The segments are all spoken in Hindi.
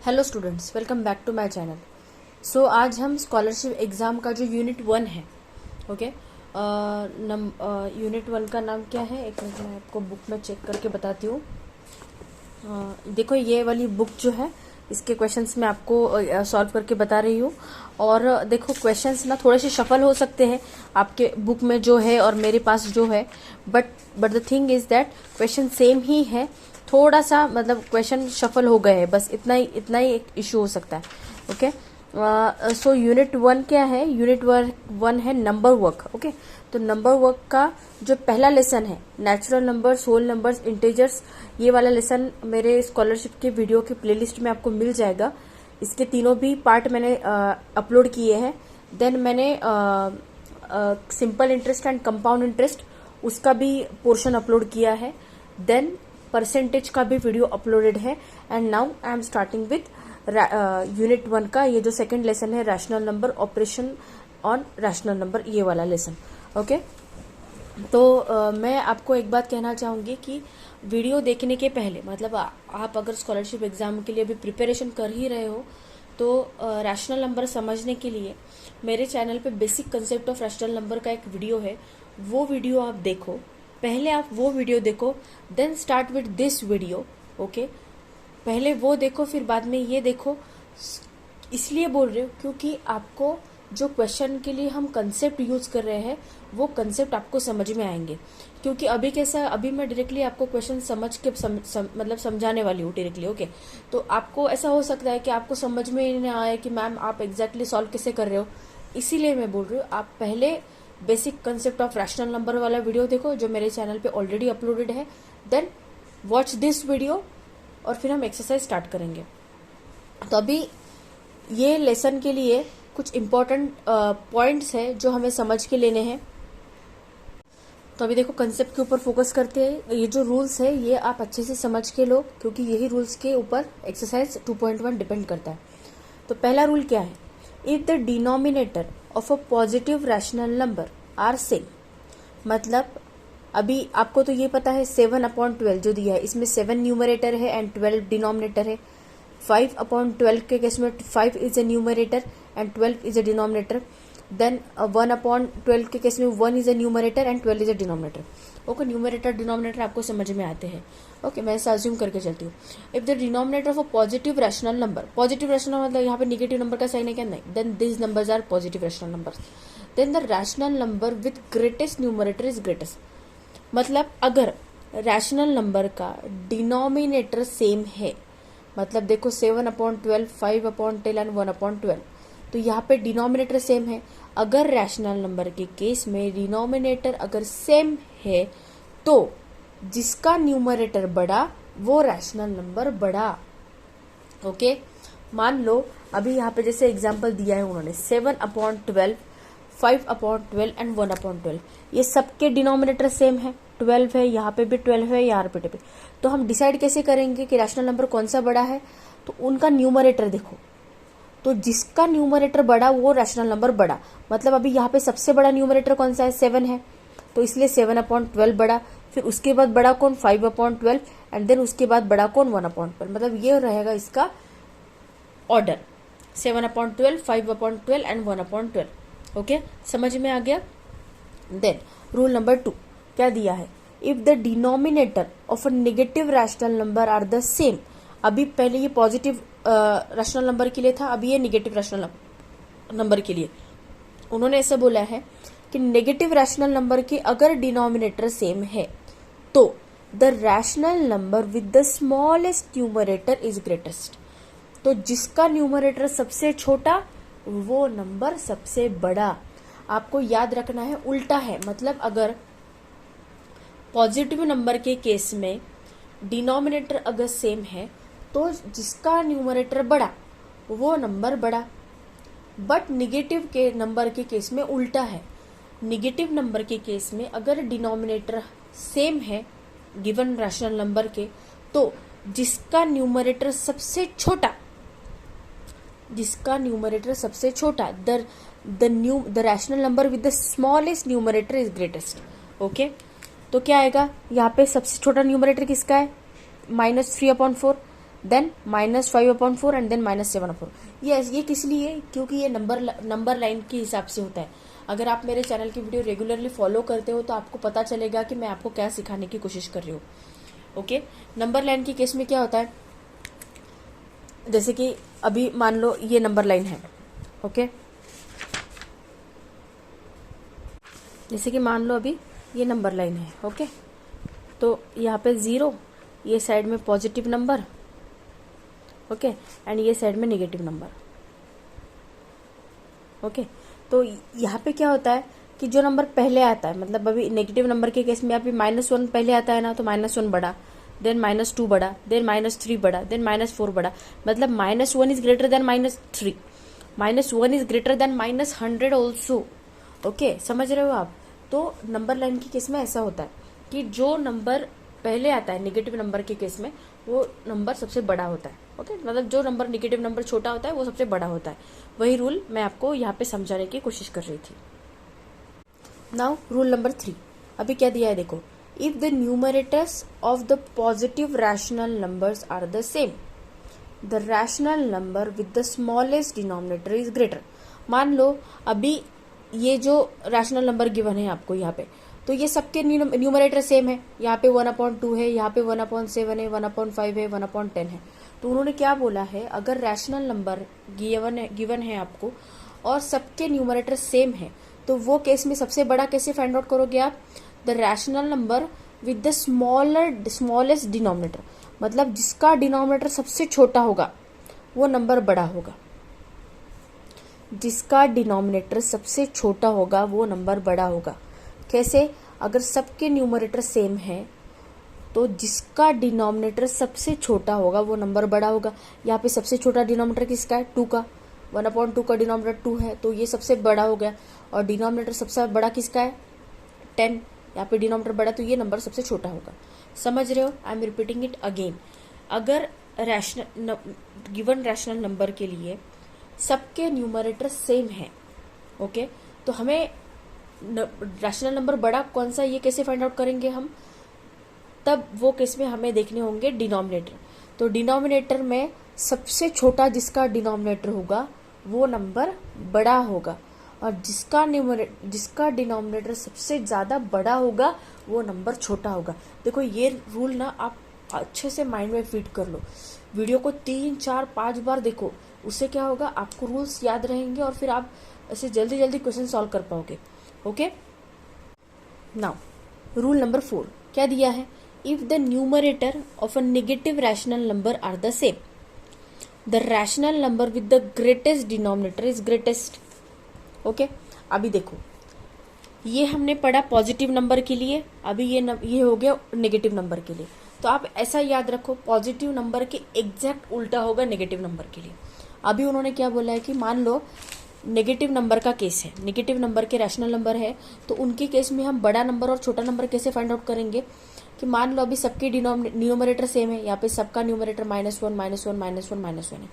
Hello students, welcome back to my channel. So आज हम स्कॉलरशिप एग्ज़ाम का जो यूनिट 1 है, ओके, यूनिट 1 का नाम क्या है, एक मिनट मैं आपको बुक में चेक करके बताती हूँ। देखो ये वाली बुक जो है, इसके क्वेश्चंस मैं आपको सॉल्व करके बता रही हूँ। और देखो क्वेश्चंस ना थोड़े से शफल हो सकते हैं आपके बुक में जो है और मेरे पास जो है, but the thing is that question same ही है। थोड़ा सा मतलब क्वेश्चन शफल हो गए हैं, बस इतना ही एक इशू हो सकता है। ओके, सो यूनिट 1 क्या है? यूनिट 1 है नंबर वर्क। ओके, तो नंबर वर्क का जो पहला लेसन है, natural numbers, whole numbers, integers, ये वाला लेसन मेरे स्कॉलरशिप के वीडियो के प्लेलिस्ट में आपको मिल जाएगा। इसके तीनों भी पार्ट मैंने अपलोड किए हैं। देन मैंने simple interest and compound interest, उसका भी पोर्शन अपलोड किया है। देन परसेंटेज का भी वीडियो अपलोडेड है। And now I am starting with unit 1 का ये जो सेकंड लेसन है, rational number, operation on rational number, ये वाला लेसन। ओके, तो मैं आपको एक बात कहना चाहूंगी कि वीडियो देखने के पहले, मतलब आप अगर स्कॉलरशिप एग्जाम के लिए अभी प्रिपरेशन कर ही रहे हो, तो रैशनल नंबर समझने के लिए मेरे चैनल पे basic concept of rational number का एक वीडियो है, वो वीडियो आप देखो। पहले आप वो वीडियो देखो, then start with this video. Okay, पहले वो देखो फिर बाद में ये देखो। इसलिए बोल रहे हो क्योंकि आपको जो क्वेश्चन के लिए हम कंसेप्ट यूज कर रहे हैं, वो कंसेप्ट आपको समझ में आएंगे। क्योंकि अभी कैसा, अभी मैं डायरेक्टली आपको क्वेश्चन समझ के मतलब समझाने वाली हूँ डायरेक्टली। ओके, तो आपको ऐसा हो सकता है कि आपको समझ में ही नहीं आया कि मैम आप एग्जैक्टली सॉल्व कैसे कर रहे हो। इसीलिए मैं बोल रही हूँ आप पहले basic concept of rational number वाला वीडियो देखो, जो मेरे चैनल पे ऑलरेडी अपलोडेड है। देन वॉच दिस वीडियो और फिर हम एक्सरसाइज स्टार्ट करेंगे। तो अभी ये लेसन के लिए कुछ इम्पोर्टेंट पॉइंट्स है जो हमें समझ के लेने हैं। तो अभी देखो कंसेप्ट के ऊपर फोकस करते हैं। ये जो रूल्स है ये आप अच्छे से समझ के लो, क्योंकि यही रूल्स के ऊपर एक्सरसाइज 2.1 डिपेंड करता है। तो पहला रूल क्या है? If the denominator of a positive rational number are same, मतलब अभी आपको तो ये पता है 7/12 जो दिया है, इसमें 7 न्यूमरेटर है एंड 12 डिनोमिनेटर है। 5/12 के केस में 5 is a numerator and 12 is a denominator. Then 1/12 के केस में 1 is a numerator and 12 is a denominator. Okay, numerator denominator आपको समझ में आते हैं। ओके, मैं ऐसा अज्यूम करके चलती हूँ। If the denominator of a positive rational number, positive rational मतलब यहाँ पे निगेटिव नंबर का साइन है क्या? नहीं। Then this numbers are positive rational numbers. Then the rational number with greatest numerator is greatest, मतलब अगर रैशनल नंबर का डिनोमिनेटर सेम है, मतलब देखो 7/12, 5/10 एंड 1/12, तो यहाँ पे डिनोमिनेटर सेम है। अगर रैशनल नंबर के केस में डिनोमिनेटर अगर सेम है, तो जिसका न्यूमरेटर बड़ा वो रैशनल नंबर बड़ा। ओके, मान लो अभी यहाँ पे जैसे एग्जांपल दिया है उन्होंने 7/12, 5/12 एंड 1/12, ये सबके डिनोमिनेटर सेम है, 12 है, यहाँ पे भी 12 है, यहाँ पे भी। तो हम डिसाइड कैसे करेंगे कि रैशनल नंबर कौन सा बड़ा है? तो उनका न्यूमरेटर देखो, तो जिसका न्यूमरेटर बड़ा वो रैशनल नंबर बड़ा। मतलब अभी यहाँ पे सबसे बड़ा न्यूमरेटर कौन सा है? 7 है, तो इसलिए 7/12 बड़ा। फिर उसके बाद बड़ा कौन? 5/12 एंड देन उसके बाद बड़ा कौन? 1/12। मतलब ये रहेगा इसका ऑर्डर, 7/12, 5/12 एंड 1/12। ओके, समझ में आ गया? देन रूल नंबर 2 क्या दिया है? If the denominator of a negative rational number are the same, अभी पहले ये पॉजिटिव रैशनल नंबर के लिए था, अभी ये नेगेटिव रैशनल नंबर के लिए। उन्होंने ऐसा बोला है कि नेगेटिव रैशनल नंबर के अगर डिनोमिनेटर सेम है, तो the rational number with the smallest numerator is greatest, तो जिसका न्यूमरेटर सबसे छोटा वो नंबर सबसे बड़ा। आपको याद रखना है, उल्टा है, मतलब अगर पॉजिटिव नंबर के केस में डिनोमिनेटर अगर सेम है, तो जिसका न्यूमरेटर बड़ा वो नंबर बड़ा। बट निगेटिव के नंबर के केस में उल्टा है। निगेटिव नंबर के केस में अगर डिनोमिनेटर सेम है गिवन रैशनल नंबर के, तो जिसका न्यूमरेटर सबसे छोटा, the rational number with the smallest numerator is greatest. Okay, तो क्या आएगा यहाँ पे? सबसे छोटा न्यूमरेटर किसका है? -3/4। Then -5/4 and then -7/4। ये किस लिए? क्योंकि ये नंबर लाइन के हिसाब से होता है। अगर आप मेरे चैनल की वीडियो रेगुलरली फॉलो करते हो तो आपको पता चलेगा कि मैं आपको क्या सिखाने की कोशिश कर रही हूँ। ओके, नंबर लाइन के केस में क्या होता है, जैसे कि अभी मान लो ये नंबर लाइन है। ओके, जैसे कि मान लो अभी ये नंबर लाइन है। ओके, तो यहाँ पे 0, ये साइड में पॉजिटिव नंबर, ओके, एंड ये साइड में नेगेटिव नंबर। ओके, तो यहाँ पे क्या होता है कि जो नंबर पहले आता है, मतलब अभी नेगेटिव नंबर के केस में अभी -1 पहले आता है ना, तो -1 बड़ा, देन -2 बड़ा, देन -3 बड़ा, देन -4 बड़ा, मतलब -1 is greater then -3, -1 is greater then -100 also. Okay, समझ रहे हो आप? तो नंबर लाइन के केस में ऐसा होता है कि जो नंबर पहले आता है नेगेटिव नंबर के केस में, वो नंबर सबसे बड़ा होता है। ओके, मतलब जो नंबर नेगेटिव नंबर छोटा होता है वो सबसे बड़ा होता है। वही रूल मैं आपको यहाँ पे समझाने की कोशिश कर रही थी। नाउ रूल नंबर 3, अभी क्या दिया है देखो, if the numerators of the positive rational numbers are the same, the rational number with the smallest denominator is greater. मान लो अभी ये जो रैशनल नंबर गिवन है आपको यहाँ पे, तो ये सबके न्यूमरेटर सेम है। यहाँ पे 1/2 है, यहाँ पे 1/7 है, 1/5 है, 1/10 है। तो उन्होंने क्या बोला है, अगर रैशनल नंबर गिवन है आपको और सबके न्यूमरेटर सेम है, तो वो केस में सबसे बड़ा कैसे फाइंड आउट करोगे आप? The rational number with the smallest denominator, मतलब जिसका डिनोमिनेटर सबसे छोटा होगा वो नंबर बड़ा होगा। जिसका डिनोमिनेटर सबसे छोटा होगा वो नंबर बड़ा होगा। कैसे? अगर सबके न्यूमरेटर सेम है तो जिसका डिनोमिनेटर सबसे छोटा होगा वो नंबर बड़ा होगा। यहाँ पे सबसे छोटा डिनोमिनेटर किसका है? 2 का। 1/2 का डिनोमिनेटर 2 है, तो ये सबसे बड़ा हो गया। और डिनोमिनेटर सबसे बड़ा किसका है? 10। यहाँ पे डिनोमिनेटर बड़ा, तो ये नंबर सबसे छोटा होगा। समझ रहे हो? I am repeating it again. अगर गिवन रैशनल नंबर के लिए सबके न्यूमरेटर सेम है, ओके, तो हमें रैशनल नंबर बड़ा कौन सा, ये कैसे फाइंड आउट करेंगे हम? तब वो केस में हमें देखने होंगे डिनोमिनेटर। तो डिनोमिनेटर में सबसे छोटा जिसका डिनोमिनेटर होगा वो नंबर बड़ा होगा, और जिसका डिनोमिनेटर सबसे ज्यादा बड़ा होगा वो नंबर छोटा होगा। देखो ये रूल ना आप अच्छे से माइंड में फिट कर लो। वीडियो को 3, 4, 5 बार देखो, उससे क्या होगा, आपको रूल्स याद रहेंगे और फिर आप ऐसे जल्दी जल्दी क्वेश्चन सॉल्व कर पाओगे। ओके, नाउ रूल नंबर 4 क्या दिया है? If the numerator of a negative rational number are the same, the rational number with the greatest denominator is greatest. Okay, अभी देखो ये हमने पढ़ा पॉजिटिव नंबर के लिए, अभी ये हो गया नेगेटिव नंबर के लिए। तो आप ऐसा याद रखो, पॉजिटिव नंबर के एग्जैक्ट उल्टा होगा नेगेटिव नंबर के लिए। अभी उन्होंने क्या बोला है कि मान लो नेगेटिव नंबर का केस है, नेगेटिव नंबर के रैशनल नंबर है, तो उनके केस में हम बड़ा नंबर और छोटा नंबर कैसे फाइंड आउट करेंगे? कि मान लो अभी सबके न्यूमरेटर सेम है, यहाँ पे सबका न्यूमरेटर -1 -1 -1 -1 है,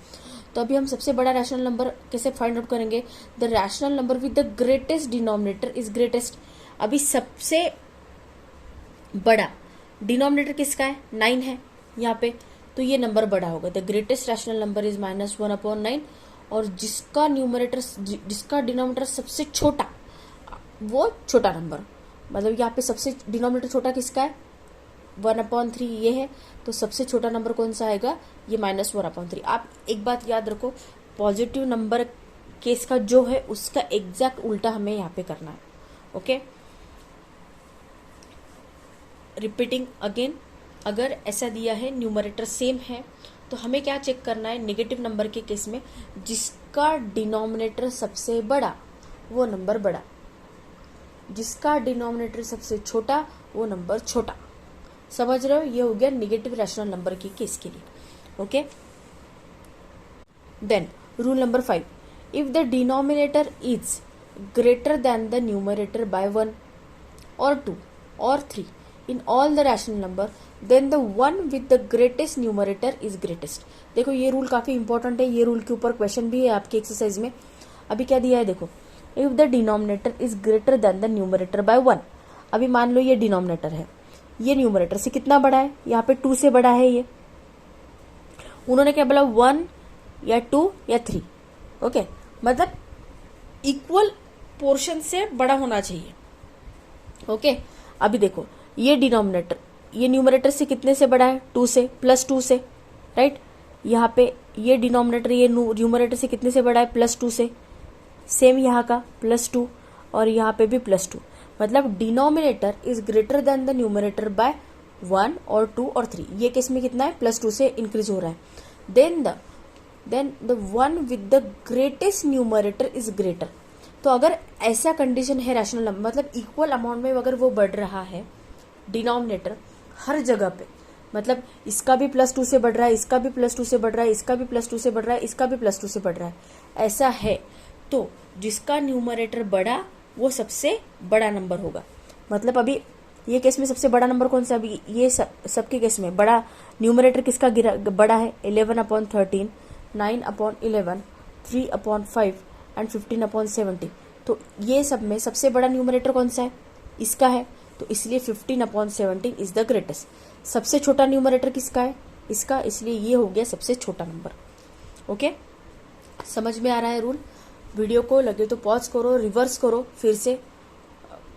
तो अभी हम सबसे बड़ा रैशनल नंबर कैसे फाइंड आउट करेंगे? The rational number with the greatest denominator is greatest. अभी सबसे बड़ा डिनोमिनेटर किसका है? 9 है यहाँ पे, तो ये नंबर बड़ा होगा। The greatest rational number is -1/9, और जिसका डिनोमिनेटर सबसे छोटा वो छोटा नंबर, मतलब यहाँ पे सबसे डिनोमिनेटर छोटा किसका है? 1/3 ये है, तो सबसे छोटा नंबर कौन सा आएगा? ये -1/3। आप एक बात याद रखो, पॉजिटिव नंबर केस का जो है उसका एग्जैक्ट उल्टा हमें यहाँ पे करना है। ओके, रिपीटिंग अगेन, अगर ऐसा दिया है न्यूमरेटर सेम है तो हमें क्या चेक करना है? नेगेटिव नंबर के केस में जिसका डिनोमिनेटर सबसे बड़ा वो नंबर बड़ा, जिसका डिनोमिनेटर सबसे छोटा वो नंबर छोटा। समझ रहे हो? ये हो गया नेगेटिव रैशनल नंबर के केस के लिए। Okay, then rule number 5, if the denominator is greater than the numerator by 1 or 2 or 3 in all the rational number, then the one with the greatest numerator is greatest। देखो ये रूल काफी इंपॉर्टेंट है, ये रूल के ऊपर क्वेश्चन भी है आपके एक्सरसाइज में। अभी क्या दिया है देखो, if the denominator is greater than the numerator by 1। अभी मान लो ये डिनोमिनेटर है, ये न्यूमरेटर से कितना बड़ा है? यहाँ पे 2 से बड़ा है ये, उन्होंने क्या बोला 1 या 2 या 3। ओके, मतलब इक्वल पोर्शन से बड़ा होना चाहिए। ओके, अभी देखो ये डिनोमिनेटर, ये न्यूमरेटर से कितने से बड़ा है? 2 से, +2 से, राइट। यहाँ पे ये डिनोमिनेटर ये न्यूमरेटर से कितने से बड़ा है? +2 से। सेम यहाँ का +2 और यहाँ पे भी +2, मतलब denominator is greater than the numerator by 1 और 2 और 3। ये केस में कितना है? +2 से इंक्रीज हो रहा है। Then the one with the greatest numerator is greater. तो अगर ऐसा कंडीशन है रैशनल नंबर, मतलब इक्वल अमाउंट में अगर वो बढ़ रहा है डिनोमिनेटर हर जगह पे, मतलब इसका भी +2 से बढ़ रहा है, इसका भी +2 से बढ़ रहा है, इसका भी +2 से बढ़ रहा है, इसका भी +2 से बढ़ रहा है, ऐसा है तो जिसका न्यूमरेटर बड़ा वो सबसे बड़ा नंबर होगा। मतलब अभी ये केस में सबसे बड़ा नंबर कौन सा? अभी ये सबके केस में बड़ा न्यूमरेटर किसका बड़ा है? 11/13, 9/11, 3/5 एंड 15/70। तो ये सब में सबसे बड़ा न्यूमरेटर कौन सा है? इसका है, तो इसलिए 15/17 इज द ग्रेटेस्ट। सबसे छोटा न्यूमरेटर किसका है? इसका, इसलिए ये हो गया सबसे छोटा नंबर। ओके, समझ में आ रहा है रूल? वीडियो को लगे तो पॉज करो, रिवर्स करो, फिर से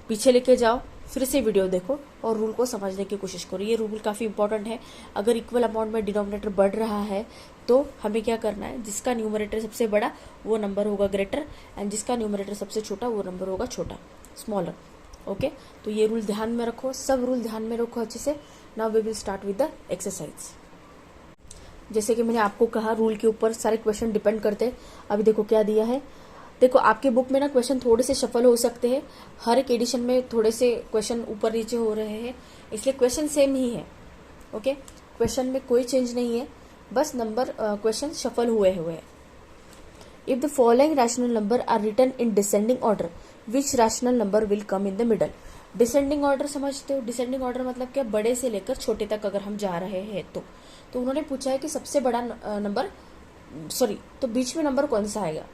पीछे लेके जाओ, फिर से वीडियो देखो और रूल को समझने की कोशिश करो। ये रूल काफ़ी इंपॉर्टेंट है। अगर इक्वल अमाउंट में डिनोमिनेटर बढ़ रहा है तो हमें क्या करना है? जिसका न्यूमरेटर सबसे बड़ा वो नंबर होगा ग्रेटर, एंड जिसका न्यूमरेटर सबसे छोटा वो नंबर होगा छोटा, स्मॉलर। ओके, तो ये रूल ध्यान में रखो, सब रूल ध्यान में रखो अच्छे से। Now we will start with the exercise. जैसे कि मैंने आपको कहा, रूल के ऊपर सारे क्वेश्चन डिपेंड करते हैं। अभी देखो क्या दिया है। देखो आपके बुक में ना क्वेश्चन थोड़े से शफल हो सकते हैं, हर एक एडिशन में थोड़े से क्वेश्चन ऊपर नीचे हो रहे हैं, इसलिए क्वेश्चन सेम ही है। ओके, क्वेश्चन में कोई चेंज नहीं है, बस नंबर क्वेश्चन शफल हुए हैं। If the following rational number are written in descending order, which rational number will come in the middle? Descending order समझते हो? डिसेंडिंग ऑर्डर मतलब क्या? बड़े से लेकर छोटे तक अगर हम जा रहे हैं तो उन्होंने पूछा है कि सबसे बड़ा नंबर, सॉरी, तो बीच में नंबर कौन सा आएगा?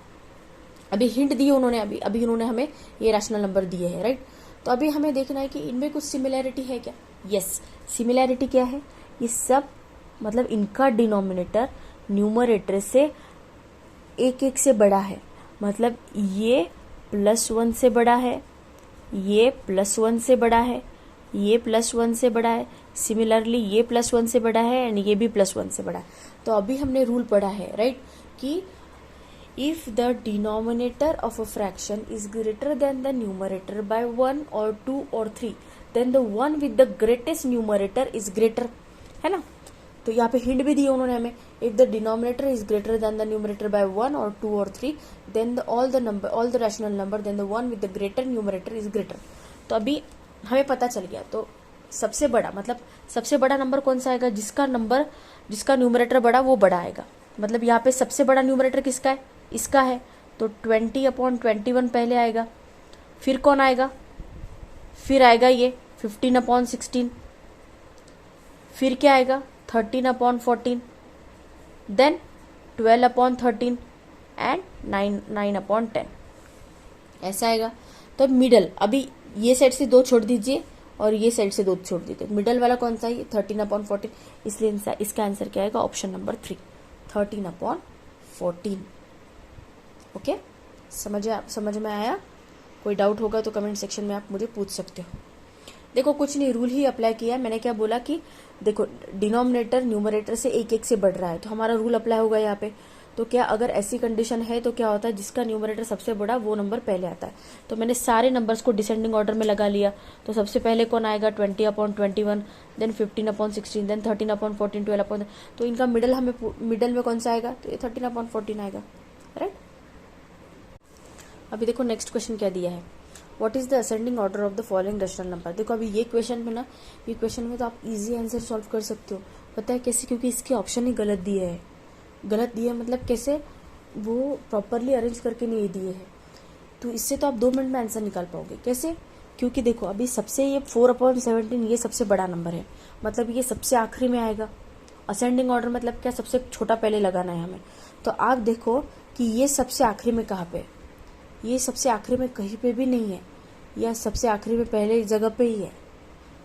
अभी हिंट दी उन्होंने, अभी उन्होंने हमें ये रैशनल नंबर दिए हैं, राइट। तो अभी हमें देखना है कि इनमें कुछ सिमिलैरिटी है क्या? यस, सिमिलैरिटी क्या है? ये सब मतलब इनका डिनोमिनेटर न्यूमरेटर से एक से बड़ा है, मतलब ये +1 से बड़ा है, ये +1 से बड़ा है, ये +1 से बड़ा है, सिमिलरली ये +1 से बड़ा है एंड ये भी +1 से बड़ा है। तो अभी हमने रूल पढ़ा है, राइट, कि if the denominator of a fraction is greater than the numerator by 1 or 2 or 3, then the one with the greatest numerator is greater, है ना। तो यहाँ पे हिंट भी दी उन्होंने हमें, if the denominator is greater than the numerator by 1 or 2 or 3, then all the rational number, then the one with the greater numerator is greater। तो अभी हमें पता चल गया। तो सबसे बड़ा मतलब सबसे बड़ा नंबर कौन सा आएगा? जिसका न्यूमरेटर बड़ा वो बड़ा आएगा। मतलब यहाँ पे सबसे बड़ा न्यूमरेटर किसका है? इसका है, तो 20/21 पहले आएगा। फिर कौन आएगा? फिर आएगा ये 15/16, फिर क्या आएगा? 13/14, देन 12/13 एंड 9/10, ऐसा आएगा। तो मिडल, अभी ये साइड से 2 छोड़ दीजिए और ये साइड से 2 छोड़ दीजिए, मिडल वाला कौन सा है? 13/14, इसलिए इसका आंसर क्या आएगा? Option number 3, 13/14। ओके, समझ में आया? कोई डाउट होगा तो कमेंट सेक्शन में आप मुझे पूछ सकते हो। देखो कुछ नहीं, रूल ही अप्लाई किया है। मैंने क्या बोला कि देखो डिनोमिनेटर न्यूमरेटर से एक से बढ़ रहा है, तो हमारा रूल अप्लाई होगा यहाँ पे। तो क्या अगर ऐसी कंडीशन है तो क्या होता है? जिसका न्यूमरेटर सबसे बड़ा वो नंबर पहले आता है। तो मैंने सारे नंबर्स को डिसेंडिंग ऑर्डर में लगा लिया। तो सबसे पहले कौन आएगा? 20/21, देन 15/16, देन 13/14, 12/13। तो इनका मिडल में कौन सा आएगा? तो ये 13/14 आएगा, राइट। अभी देखो नेक्स्ट क्वेश्चन क्या दिया है, what is the ascending order of the following rational number. देखो अभी ये क्वेश्चन में तो आप इजी आंसर सॉल्व कर सकते हो। पता है कैसे? क्योंकि इसके ऑप्शन ही गलत दिए हैं। गलत दिए मतलब कैसे? वो प्रॉपरली अरेंज करके नहीं दिए हैं। तो इससे तो आप 2 मिनट में आंसर निकाल पाओगे। कैसे? क्योंकि देखो अभी सबसे ये 4/17 ये सबसे बड़ा नंबर है, मतलब ये सबसे आखिरी में आएगा। असेंडिंग ऑर्डर मतलब क्या? सबसे छोटा पहले लगाना है हमें। तो आप देखो कि ये सबसे आखिरी में कहाँ पे? ये सबसे आखिरी में कहीं पे भी नहीं है, या सबसे आखिरी में पहले जगह पे ही है।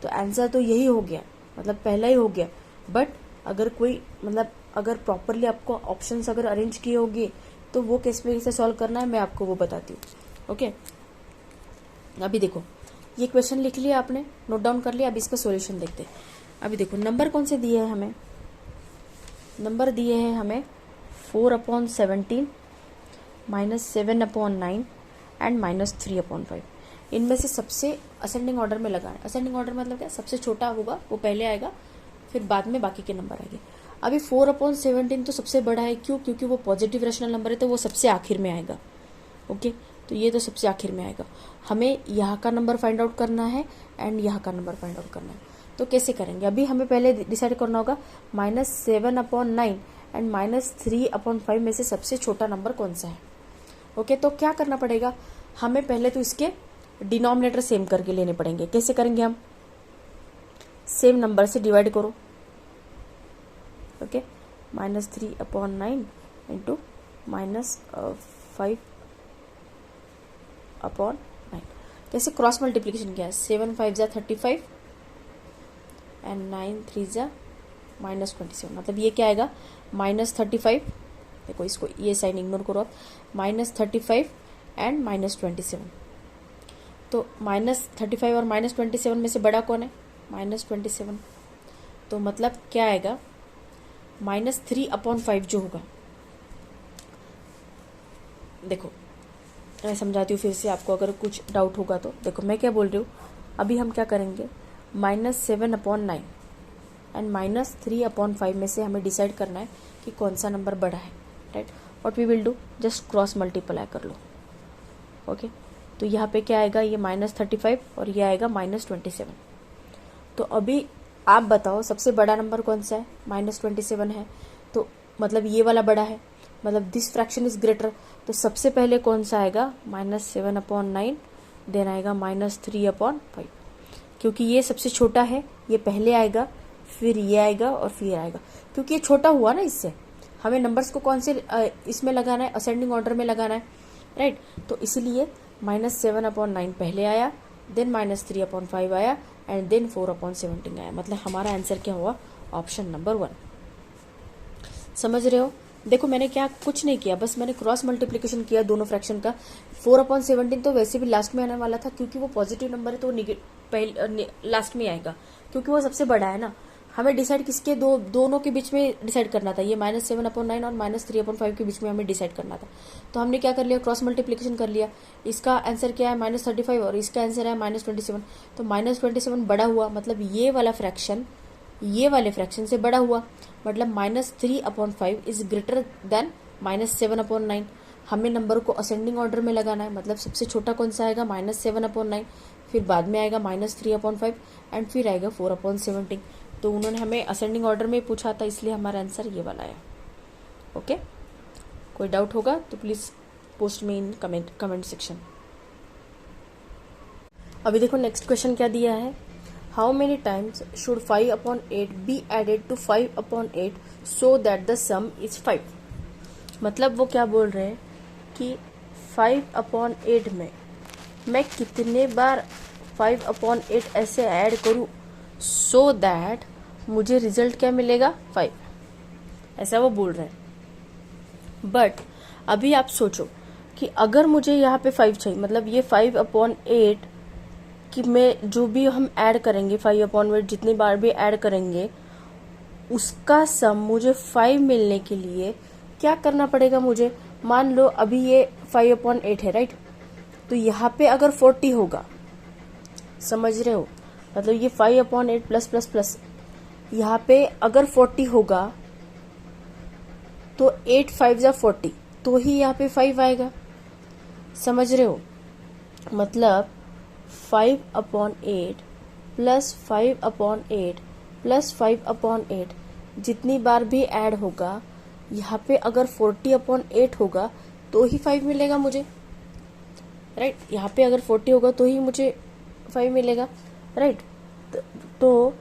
तो आंसर तो यही हो गया, मतलब पहला ही हो गया। बट अगर कोई मतलब अगर प्रॉपरली आपको ऑप्शंस अगर अरेंज किए होंगे तो वो कैसे सॉल्व करना है मैं आपको वो बताती हूँ। ओके, अभी देखो ये क्वेश्चन लिख लिया आपने, नोट डाउन कर लिया। अब इसका सॉल्यूशन देखते हैं। अभी देखो नंबर कौन से दिए हैं हमें, नंबर दिए हैं हमें 4/17 -7/9 एंड -3/5। इनमें से सबसे असेंडिंग ऑर्डर में लगाना है। असेंडिंग ऑर्डर मतलब क्या, सबसे छोटा होगा वो पहले आएगा, फिर बाद में बाकी के नंबर आएंगे। अभी 4/17 तो सबसे बड़ा है, क्यों? क्योंकि वो पॉजिटिव रेशनल नंबर है तो वो सबसे आखिर में आएगा। ओके, तो ये तो सबसे आखिर में आएगा। हमें यहाँ का नंबर फाइंड आउट करना है एंड यहाँ का नंबर फाइंड आउट करना है। तो कैसे करेंगे, अभी हमें पहले डिसाइड करना होगा -7/9 एंड -3/5 में से सबसे छोटा नंबर कौन सा है। ओके, तो क्या करना पड़ेगा, हमें पहले तो इसके डिनोमिनेटर सेम करके लेने पड़ेंगे। कैसे करेंगे हम, सेम नंबर से डिवाइड करो। Okay, -3/9 into -5/9। कैसे क्रॉस मल्टीप्लीकेशन किया है, 7 5 जा 35 एंड 9 3 जा -27। मतलब ये क्या आएगा, -35। देखो इसको ये साइन इग्नोर करो आप, -35 एंड -27। तो -35 और -27 में से बड़ा कौन है, -27। तो मतलब क्या आएगा, -3/5 जो होगा। देखो मैं समझाती हूँ फिर से आपको, अगर कुछ डाउट होगा तो। देखो मैं क्या बोल रही हूँ, अभी हम क्या करेंगे, -7/9 एंड -3/5 में से हमें डिसाइड करना है कि कौन सा नंबर बड़ा है, right. What we will do, just cross multiply कर लो। ओके, तो यहाँ पे क्या आएगा, ये -35 और ये आएगा -27। तो अभी आप बताओ सबसे बड़ा नंबर कौन सा है, -27 है, तो मतलब ये वाला बड़ा है, मतलब दिस फ्रैक्शन इज ग्रेटर। तो सबसे पहले कौन सा आएगा, -7/9, देन आएगा -3/5, क्योंकि ये सबसे छोटा है, ये पहले आएगा, फिर ये आएगा और फिर आएगा। क्योंकि ये छोटा हुआ ना, इससे हमें नंबर्स को कौन से इसमें लगाना है, असेंडिंग ऑर्डर में लगाना है, राइट। तो इसीलिए -7/9 पहले आया, देन -3/5 आया एंड देन 4/17 आया। मतलब हमारा आंसर क्या हुआ, ऑप्शन नंबर 1। समझ रहे हो। देखो मैंने क्या कुछ नहीं किया, बस मैंने क्रॉस मल्टीप्लिकेशन किया दोनों फ्रैक्शन का। 4/17 तो वैसे भी लास्ट में आने वाला था, क्योंकि वो पॉजिटिव नंबर है तो लास्ट में आएगा, क्योंकि वो सबसे बड़ा है ना। हमें डिसाइड किसके दोनों के बीच में डिसाइड करना था, ये -7/9 और -3/5 के बीच में हमें डिसाइड करना था। तो हमने क्या कर लिया, क्रॉस मल्टीप्लिकेशन कर लिया। इसका आंसर क्या है, -35 और इसका आंसर है -27। तो -27 बड़ा हुआ, मतलब ये वाला फ्रैक्शन ये वाले फ्रैक्शन से बड़ा हुआ, मतलब -3/5 इज ग्रेटर देन -7/9। हमें नंबर को असेंडिंग ऑर्डर में लगाना है, मतलब सबसे छोटा कौन सा आएगा, -7/9, फिर बाद में आएगा -3/5 एंड फिर आएगा 4/17। तो उन्होंने हमें असेंडिंग ऑर्डर में पूछा था, इसलिए हमारा आंसर ये वाला है। ओके, कोई डाउट होगा तो प्लीज पोस्ट में इन कमेंट सेक्शन। अभी देखो नेक्स्ट क्वेश्चन क्या दिया है, how many times should 5/8 be added to 5/8 so that the sum is 5। मतलब वो क्या बोल रहे हैं कि 5/8 में मैं कितने बार 5/8 ऐसे ऐड करूं सो दैट मुझे रिजल्ट क्या मिलेगा, 5। ऐसा वो बोल रहे हैं। बट अभी आप सोचो कि अगर मुझे यहाँ पे 5 चाहिए, मतलब ये 5/8 कि मैं जो भी हम ऐड करेंगे 5/8 जितनी बार भी ऐड करेंगे उसका सम मुझे 5 मिलने के लिए क्या करना पड़ेगा मुझे। मान लो अभी ये 5/8 है, राइट। तो यहाँ पे अगर 40 होगा, समझ रहे हो, मतलब ये 5/8 प्लस प्लस प्लस, यहाँ पे अगर 40 होगा तो 8 5 जा 40, तो ही यहाँ पे 5 आएगा। समझ रहे हो, मतलब 5/8 प्लस 5/8 प्लस 5/8 जितनी बार भी ऐड होगा, यहाँ पे अगर 40/8 होगा तो ही 5 मिलेगा मुझे, राइट। यहाँ पे अगर 40 होगा तो ही मुझे 5 मिलेगा, राइट। तो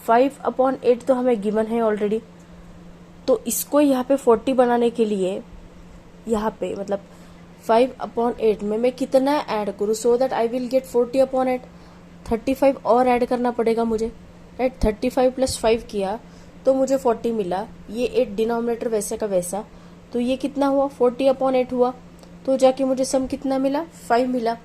5/8 तो हमें गिवन है ऑलरेडी, तो इसको यहाँ पे 40 बनाने के लिए यहाँ पे मतलब 5/8 में मैं कितना ऐड करूँ so that I will get 40/8। 35 और ऐड करना पड़ेगा मुझे, राइट। 35 + 5 किया तो मुझे 40 मिला। ये 8 डिनोमिनेटर वैसे का वैसा, तो ये कितना हुआ 40/8 हुआ। तो जाके मुझे सम कितना मिला 5 मिला,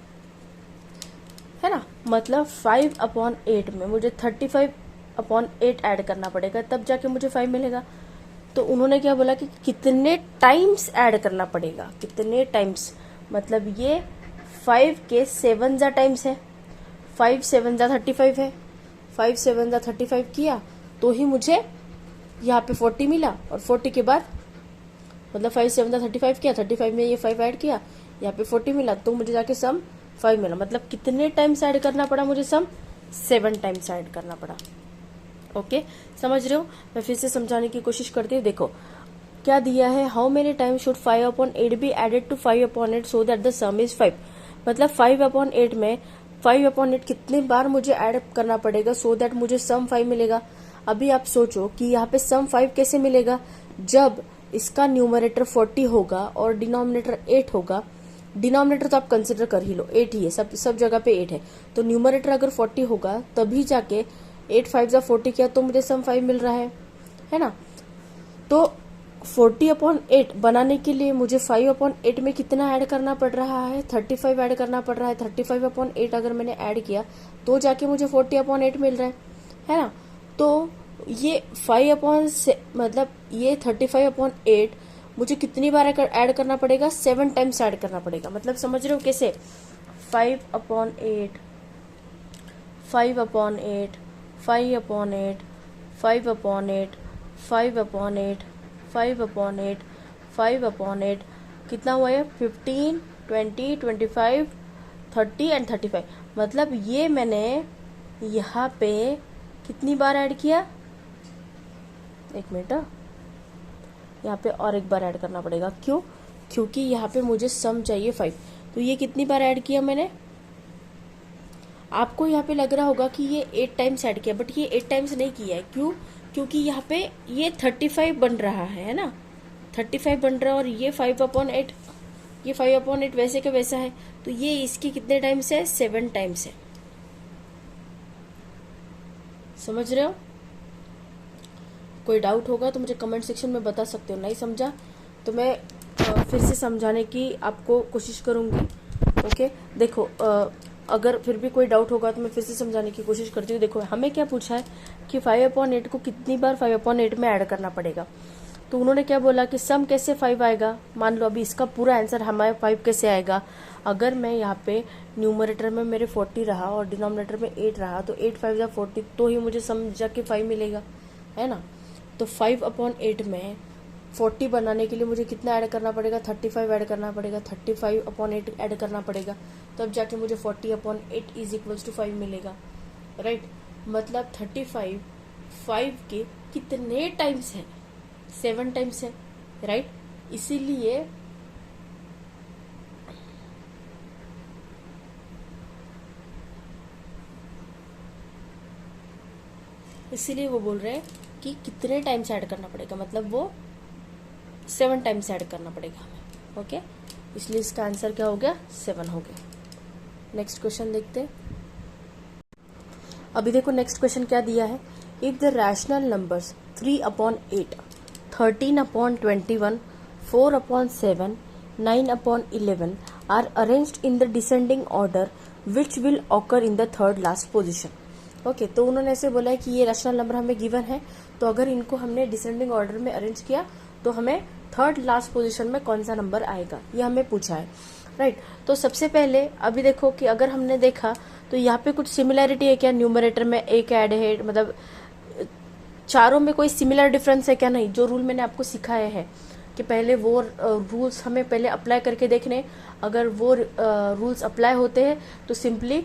है ना। मतलब 5/8 में मुझे 35/8 ऐड करना पड़ेगा, तब जाके मुझे 5 मिलेगा। तो उन्होंने क्या बोला कि कितने टाइम्स ऐड करना पड़ेगा, कितने टाइम्स, मतलब ये 5 के 7 टाइम्स है, 5 7 35 है, 5 7 35 किया तो ही मुझे यहाँ पे 40 मिला। और 40 के बाद मतलब 5 7 35 किया, 35 में ये 5 ऐड किया, यहाँ पे 40 मिला, तो मुझे जाके सम 5 मिला। मतलब कितने टाइम्स ऐड करना पड़ा मुझे सम 7 टाइम्स ऐड करना पड़ा। ओके, समझ रहे हो। मैं फिर से समझाने की कोशिश करती हूँ। देखो क्या दिया है, how many times should 5/8 be added to 5/8 so that the sum is 5। मतलब 5/8 में 5/8 कितने बार मुझे ऐड करना पड़ेगा सो दैट मुझे सम 5 मिलेगा। अभी आप सोचो कि यहाँ पे सम 5 कैसे मिलेगा, जब इसका न्यूमरेटर 40 होगा और डिनोमिनेटर 8 होगा। डिनोमिनेटर तो आप कंसिडर कर ही लो, 8 ही है, सब जगह पे 8 है। तो न्यूमरेटर अगर 40 होगा तभी जाके 8 5 40 किया तो मुझे सम 5 मिल रहा है ना। तो 40/8 बनाने के लिए मुझे 5/8 में कितना ऐड करना पड़ रहा है, 35 ऐड करना पड़ रहा है। 35/8 अगर मैंने ऐड किया तो जाके मुझे 40/8 मिल रहा है ना। तो ये 5 मतलब ये 35/8 मुझे कितनी बार ऐड करना पड़ेगा, 7 टाइम्स ऐड करना पड़ेगा। मतलब समझ रहे हो कैसे, 5/8 5/8 5/8 5/8 5/8 5/8 5/8 कितना हुआ है 15 20 25 30 एंड 35। मतलब ये मैंने यहाँ पे कितनी बार ऐड किया, एक मिनट, यहाँ पे और एक बार ऐड करना पड़ेगा। क्यों, क्योंकि यहाँ पे मुझे सम चाहिए 5। तो ये कितनी बार ऐड किया मैंने, आपको यहाँ पे लग रहा होगा कि ये 8 टाइम्स ऐड किया, बट ये 8 टाइम्स नहीं किया है। क्यों, क्योंकि यहाँ पे ये 35 बन रहा है ना, 35 बन रहा है और ये 5/8, ये 5/8 वैसे का वैसा है। तो ये इसके कितने टाइम्स है, 7 टाइम्स है। समझ रहे हो। कोई डाउट होगा तो मुझे कमेंट सेक्शन में बता सकते हो, नहीं समझा तो मैं फिर से समझाने की आपको कोशिश करूंगी। ओके, देखो अगर फिर भी कोई डाउट होगा तो मैं फिर से समझाने की कोशिश करती हूँ। देखो हमें क्या पूछा है कि 5/8 को कितनी बार 5/8 में ऐड करना पड़ेगा। तो उन्होंने क्या बोला कि सम कैसे 5 आएगा। मान लो अभी इसका पूरा आंसर हमारे 5 कैसे आएगा, अगर मैं यहाँ पे न्यूमरेटर में मेरे 40 रहा और डिनोमिनेटर में 8 रहा, तो 8 5 40 तो ही मुझे सम जाके 5 मिलेगा, है ना। तो 5/8 में 40 बनाने के लिए मुझे कितना ऐड करना पड़ेगा, 35 ऐड करना पड़ेगा, 35/8 ऐड करना पड़ेगा, तब जाके मुझे 40/8 इज इक्वल्स टू 5 मिलेगा, राइट। मतलब 35 5 के कितने टाइम्स है, 7 टाइम्स है, राइट। इसीलिए वो बोल रहे हैं कि कितने टाइम्स ऐड करना पड़ेगा, मतलब वो 7 टाइम्स ऐड करना पड़ेगा हमें। ओके, इसलिए इसका आंसर क्या हो गया, 7 हो गया। नेक्स्ट क्वेश्चन देखते हैं। अभी देखो नेक्स्ट क्वेश्चन क्या दिया है, if the rational numbers 3/8 13/21 4/7 9/11 are arranged in the descending order which will occur in the third last position. Okay, तो उन्होंने ऐसे बोला है कि ये रैशनल नंबर हमें गिवन है, तो अगर इनको हमने डिसेंडिंग ऑर्डर में अरेंज किया तो हमें थर्ड लास्ट पोजीशन में कौन सा नंबर आएगा, ये हमें पूछा है, राइट। तो सबसे पहले अभी देखो कि अगर हमने देखा तो यहाँ पे कुछ सिमिलैरिटी है क्या, न्यूमरेटर में एक ऐड है, मतलब चारों में कोई सिमिलर डिफरेंस है क्या, नहीं। जो रूल मैंने आपको सिखाया है कि पहले वो रूल्स हमें पहले अप्लाई करके देखने, अगर वो रूल्स अप्लाई होते हैं तो सिंपली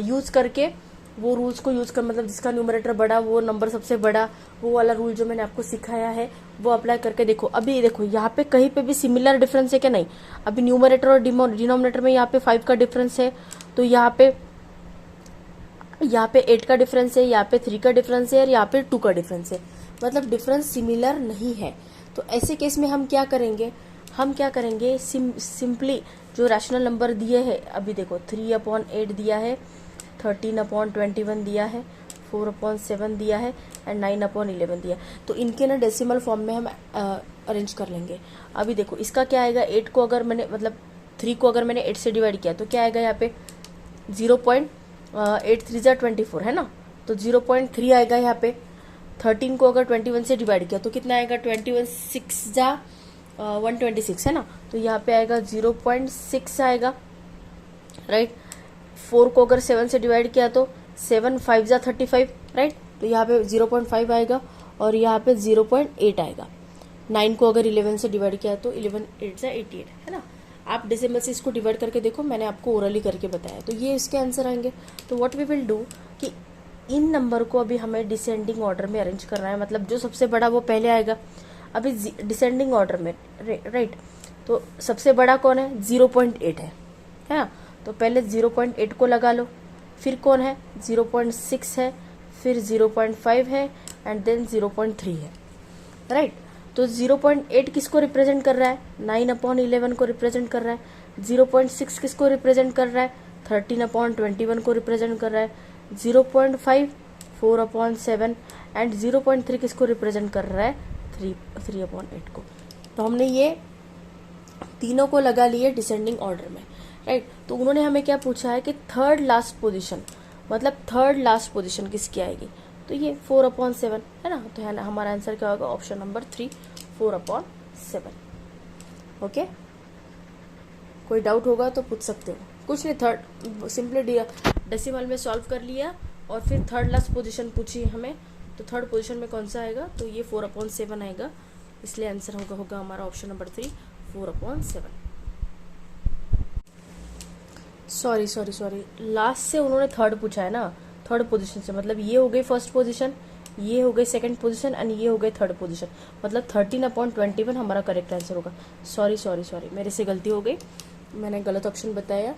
यूज करके वो रूल्स को यूज कर, मतलब जिसका न्यूमरेटर बड़ा वो नंबर सबसे बड़ा, वो वाला रूल जो मैंने आपको सिखाया है वो अप्लाई करके देखो। अभी देखो यहाँ पे कहीं पे भी सिमिलर डिफरेंस है क्या, नहीं। अभी न्यूमरेटर और डिनोमिनेटर में यहाँ पे 5 का डिफरेंस है, तो यहाँ पे 8 का डिफरेंस है, यहाँ पे 3 का डिफरेंस है और यहाँ पे 2 का डिफरेंस है, मतलब डिफरेंस सिमिलर नहीं है। तो ऐसे केस में हम क्या करेंगे, सिंपली जो रैशनल नंबर दिए है, अभी देखो 3/8 दिया है, 13/21 दिया है, 4/7 दिया है एंड 9/11 दिया है। तो इनके ना डेसिमल फॉर्म में हम अरेंज कर लेंगे। अभी देखो इसका क्या आएगा, 8 को अगर मैंने मतलब 3 को अगर मैंने 8 से डिवाइड किया तो क्या आएगा यहाँ पे 0.83 है ना, तो 0.3 आएगा यहाँ पे। 13 को अगर 21 से डिवाइड किया तो कितना आएगा, 21 6 जा 126 है ना, तो यहाँ पे आएगा 0.6 आएगा, राइट। 4 को अगर 7 से डिवाइड किया तो 7 5 जा 35, राइट, तो यहाँ पे 0.5 आएगा और यहाँ पे 0.8 आएगा। 9 को अगर 11 से डिवाइड किया तो 11 8 जा 88 है ना। आप डेसिमल से इसको डिवाइड करके देखो, मैंने आपको ओरली करके बताया, तो ये इसके आंसर आएंगे। तो व्हाट वी विल डू कि इन नंबर को अभी हमें डिसेंडिंग ऑर्डर में अरेंज करना है, मतलब जो सबसे बड़ा वो पहले आएगा। अभी डिसेंडिंग ऑर्डर में, राइट, तो सबसे बड़ा कौन है, 0.8 है ना, तो पहले 0.8 को लगा लो। फिर कौन है, 0.6 है, फिर 0.5 है एंड देन 0.3 है, राइट। तो 0.8 किसको रिप्रेजेंट कर रहा है, 9/11 को रिप्रेजेंट कर रहा है। 0.6 किसको रिप्रेजेंट कर रहा है, 13/21 को रिप्रेजेंट कर रहा है। 0.5 4/7 एंड 0.3 किसको रिप्रेजेंट कर रहा है, 3/8 को। तो हमने ये तीनों को लगा लिए डिसेंडिंग ऑर्डर में, राइट। तो उन्होंने हमें क्या पूछा है कि थर्ड लास्ट पोजीशन, मतलब थर्ड लास्ट पोजीशन किसकी आएगी, तो ये 4/7 है ना, तो है ना हमारा आंसर क्या होगा, ऑप्शन नंबर 3 4/7। ओके, कोई डाउट होगा तो पूछ सकते हो, कुछ नहीं, थर्ड सिंपली डेसिमल में सॉल्व कर लिया और फिर थर्ड लास्ट पोजीशन पूछी हमें, तो थर्ड पोजीशन में कौन सा आएगा, तो ये 4/7 आएगा, इसलिए आंसर होगा हमारा ऑप्शन नंबर 3 4/7। सॉरी लास्ट से उन्होंने थर्ड पूछा है ना, थर्ड पोजीशन से, मतलब ये हो गई फर्स्ट पोजीशन, ये हो गई सेकंड पोजीशन एंड ये हो गई थर्ड पोजीशन, मतलब 13/21 हमारा करेक्ट आंसर होगा। सॉरी मेरे से गलती हो गई, मैंने गलत ऑप्शन बताया।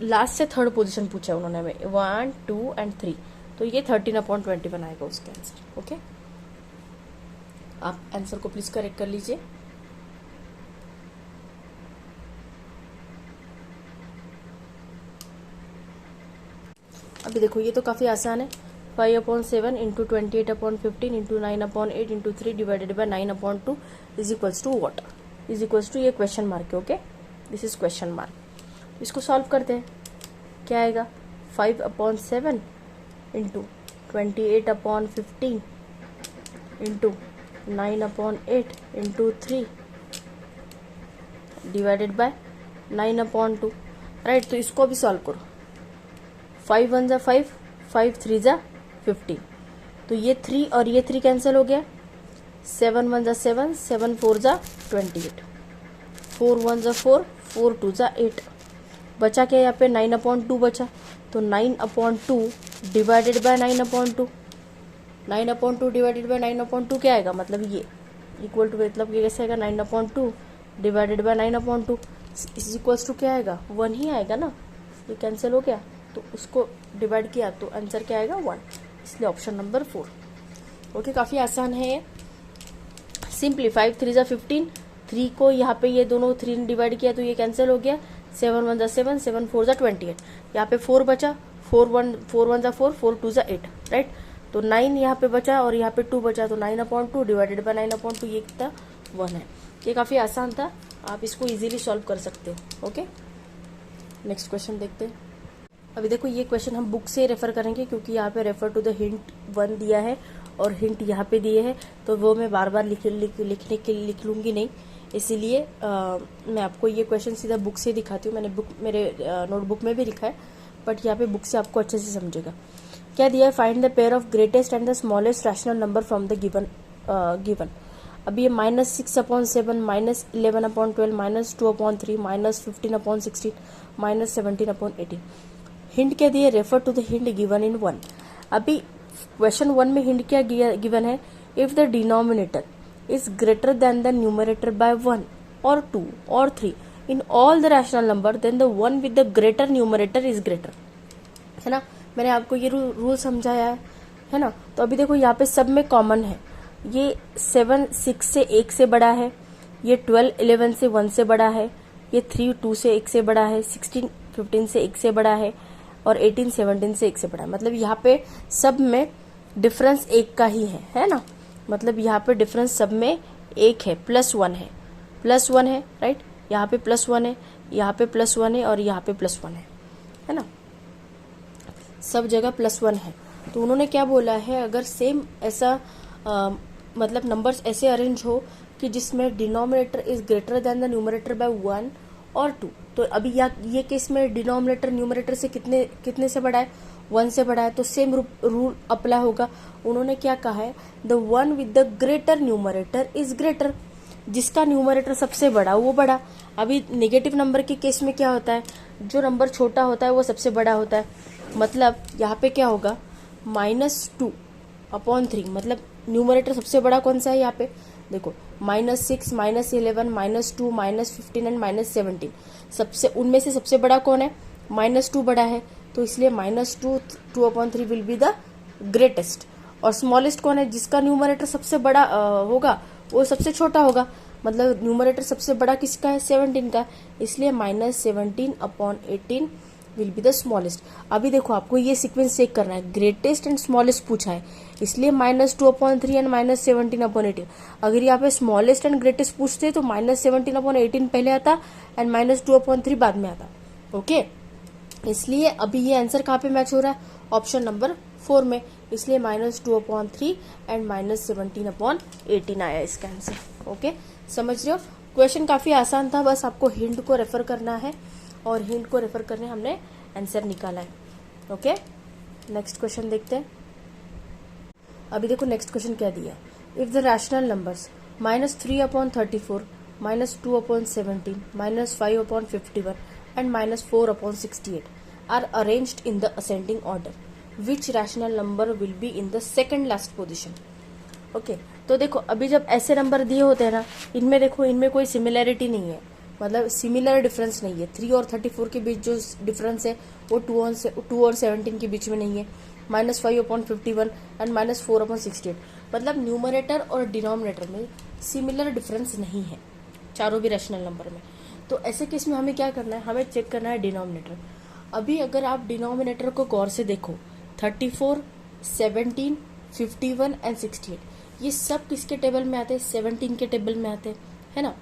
लास्ट से थर्ड पोजीशन पूछा है उन्होंने हमें, 1 2 एंड 3, तो ये 13/21 आएगा उसका आंसर। ओके, आप आंसर को प्लीज करेक्ट कर लीजिए। अभी देखो ये तो काफी आसान है, 5/7 into 28/15 into 9/8 into 3 divided by 9/2 is equals to what, is equals to ये क्वेश्चन मार्क है। Okay, this is question mark. इसको सॉल्व करते हैं, क्या आएगा, 5/7 into 28/15 into 9/8 into 3 divided by 9/2, right. तो इसको भी सॉल्व करो, 5 1 जा 5, 5 3 जा 15, तो ये 3 और ये 3 कैंसिल हो गया, 7 1 जा 7, 7 4 जा 28, 4 1 जा 4, 4 2 जा 8, बचा क्या यहाँ पे 9/2 बचा, तो 9/2 डिवाइडेड बाय 9/2, 9/2 डिवाइडेड बाय 9/2 क्या आएगा, मतलब ये इक्वल टू, मतलब ये कैसे आएगा, 9/2 divided by 9/2 is equals to क्या आएगा, 1 ही आएगा ना, ये कैंसिल हो गया, तो उसको डिवाइड किया तो आंसर क्या आएगा, 1, इसलिए ऑप्शन नंबर 4। ओके, काफी आसान है ये, सिंपली 5 3 जा 15, 3 को यहाँ पे ये दोनों 3 ने डिवाइड किया तो ये कैंसिल हो गया, 7 1 जा 7, 7 4 जा 28, यहाँ पे 4 बचा, 4 1 जा 4, 4 2 जा 8, राइट। तो 9 यहाँ पे बचा और यहाँ पे 2 बचा, तो 9/2 डिवाइडेड बाय 9/2 ये कितना, 1 है। ये काफी आसान था, आप इसको इजीली सॉल्व कर सकते हो। ओके, नेक्स्ट क्वेश्चन देखते हैं। अभी देखो ये क्वेश्चन हम बुक से रेफर करेंगे, क्योंकि यहाँ पे रेफर टू द हिंट 1 दिया है और हिंट यहाँ पे दिए है, तो वो मैं बार बार लिख लूंगी नहीं, इसीलिए मैं आपको ये क्वेश्चन सीधा बुक से दिखाती हूँ। मैंने मेरे नोटबुक में भी लिखा है, बट यहाँ पे बुक से आपको अच्छे से समझेगा। क्या दिया है, find the pair of greatest and the smallest rational number from the given. अब ये -6/7, -11/12, -2/3, -15/16, -17/18। हिंट क्या दिए, refer to the hint given in 1। अभी क्वेश्चन 1 में हिंट क्या गिवन है, if the denominator is greater than the numerator by 1 और 2 और 3 in all the rational number, then the one with the greater numerator is greater, है ना। मैंने आपको ये रूल समझाया है ना। तो अभी देखो यहाँ पे सब में कॉमन है, ये 7 6 से 1 से बड़ा है, ये 12 11 से 1 से बड़ा है, ये 3 2 से 1 से बड़ा है, 16 15 से 1 से बड़ा है, और 18 17 से 1 से बड़ा है। मतलब यहाँ पे सब में डिफरेंस 1 का ही है ना। मतलब यहाँ पे डिफरेंस सब में 1 है, +1 है, +1 है, राइट। यहाँ पे +1 है, यहाँ पे +1 है और यहाँ पे +1 है ना। सब जगह +1 है। तो उन्होंने क्या बोला है, अगर सेम ऐसा मतलब नंबर्स ऐसे अरेंज हो कि जिसमें denominator is greater than the numerator by 1 और 2, तो अभी ये केस में डिनोमिनेटर न्यूमरेटर से कितने से बड़ा है, 1 से बड़ा है, तो सेम रूल अप्लाई होगा। उन्होंने क्या कहा है, the one with the greater numerator is greater, जिसका न्यूमरेटर सबसे बड़ा वो बड़ा। अभी नेगेटिव नंबर के केस में क्या होता है, जो नंबर छोटा होता है वो सबसे बड़ा होता है। मतलब यहाँ पे क्या होगा, -2/3, मतलब न्यूमरेटर सबसे बड़ा कौन सा है यहाँ पे, देखो -6, -11, -2, -15 एंड -17, सबसे उनमें से सबसे बड़ा कौन है, -2 बड़ा है, तो इसलिए -2/3 विल बी द ग्रेटेस्ट। और स्मॉलेस्ट कौन है, जिसका न्यूमरेटर सबसे बड़ा होगा वो सबसे छोटा होगा। मतलब न्यूमरेटर सबसे बड़ा किसका है, 17 का, इसलिए -17/18 विल बी द स्मॉलेस्ट। अभी देखो आपको ये सीक्वेंस चेक करना है, ग्रेटेस्ट एंड स्मॉलेस्ट पूछा है, इसलिए -2/3 एंड -17/18। अगर यहाँ पे स्मॉलेस्ट एंड ग्रेटेस्ट पूछते तो -17/18 पहले आता एंड -2/3 बाद में आता। ओके, इसलिए अभी ये आंसर कहाँ पे मैच हो रहा है, ऑप्शन नंबर 4 में, इसलिए -2/3 एंड -17/18 आया इसका आंसर। ओके, समझ रहे हो। क्वेश्चन काफी आसान था, बस आपको हिंट को रेफर करना है और हिंट को रेफर करने हमने आंसर निकाला है। ओके, नेक्स्ट क्वेश्चन देखते हैं। अभी देखो नेक्स्ट क्वेश्चन क्या दिया है, if the rational numbers -3/34, -2/17, -5/51 and -4/68 are arranged in the ascending order, which rational number will be in the second last position? Okay, तो देखो अभी जब ऐसे नंबर दिए होते हैं ना, इनमें देखो इनमें कोई सिमिलैरिटी नहीं है, मतलब सिमिलर डिफरेंस नहीं है। 3 और 34 के बीच जो डिफरेंस है वो 2 और 17 के बीच में नहीं है, -5/51 एंड -4/68, मतलब न्यूमरेटर और डिनोमिनेटर में सिमिलर डिफरेंस नहीं है चारों भी रैशनल नंबर में। तो ऐसे केस में हमें क्या करना है, हमें चेक करना है डिनोमिनेटर। अभी अगर आप डिनोमिनेटर को गौर से देखो, 34, 17, 51 एंड 68, ये सब किसके टेबल में आते हैं, 17 के टेबल में आते हैं, है ना।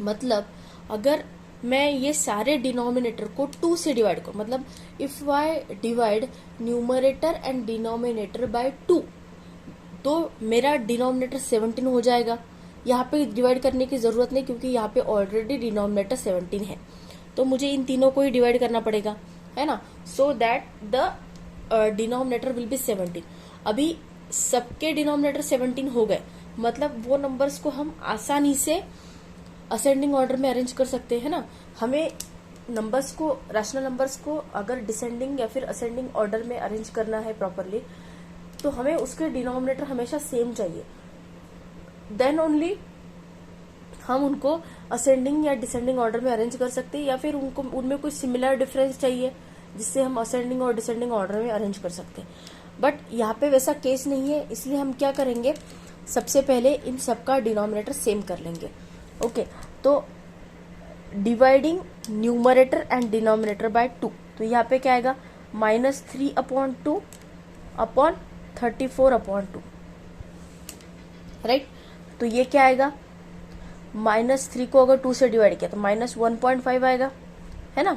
मतलब अगर मैं ये सारे डिनोमिनेटर को 2 से डिवाइड करूं, मतलब if I divide numerator and denominator by 2, तो मेरा डिनोमिनेटर 17 हो जाएगा। यहाँ पे डिवाइड करने की जरूरत नहीं, क्योंकि यहाँ पे ऑलरेडी डिनोमिनेटर 17 है, तो मुझे इन तीनों को ही डिवाइड करना पड़ेगा, है ना। सो that the denominator will be 17। अभी सबके डिनोमिनेटर 17 हो गए, मतलब वो नंबर्स को हम आसानी से असेंडिंग ऑर्डर में अरेंज कर सकते हैं ना। हमें नंबर्स को, रैशनल नंबर्स को अगर डिसेंडिंग या फिर असेंडिंग ऑर्डर में अरेंज करना है प्रॉपरली, तो हमें उसके डिनोमिनेटर हमेशा सेम चाहिए, देन ओनली हम उनको असेंडिंग या डिसेंडिंग ऑर्डर में अरेंज कर सकते हैं, या फिर उनको उनमें कोई सिमिलर डिफरेंस चाहिए जिससे हम असेंडिंग और डिसेंडिंग ऑर्डर में अरेंज कर सकते हैं। बट यहाँ पे वैसा केस नहीं है, इसलिए हम क्या करेंगे, सबसे पहले इन सबका डिनोमिनेटर सेम कर लेंगे। ओके, तो dividing numerator and denominator by 2, तो यहाँ पे क्या आएगा, -3/2/34/2, राइट। तो ये क्या आएगा, -3 को अगर 2 से डिवाइड किया तो -1.5 आएगा, है ना,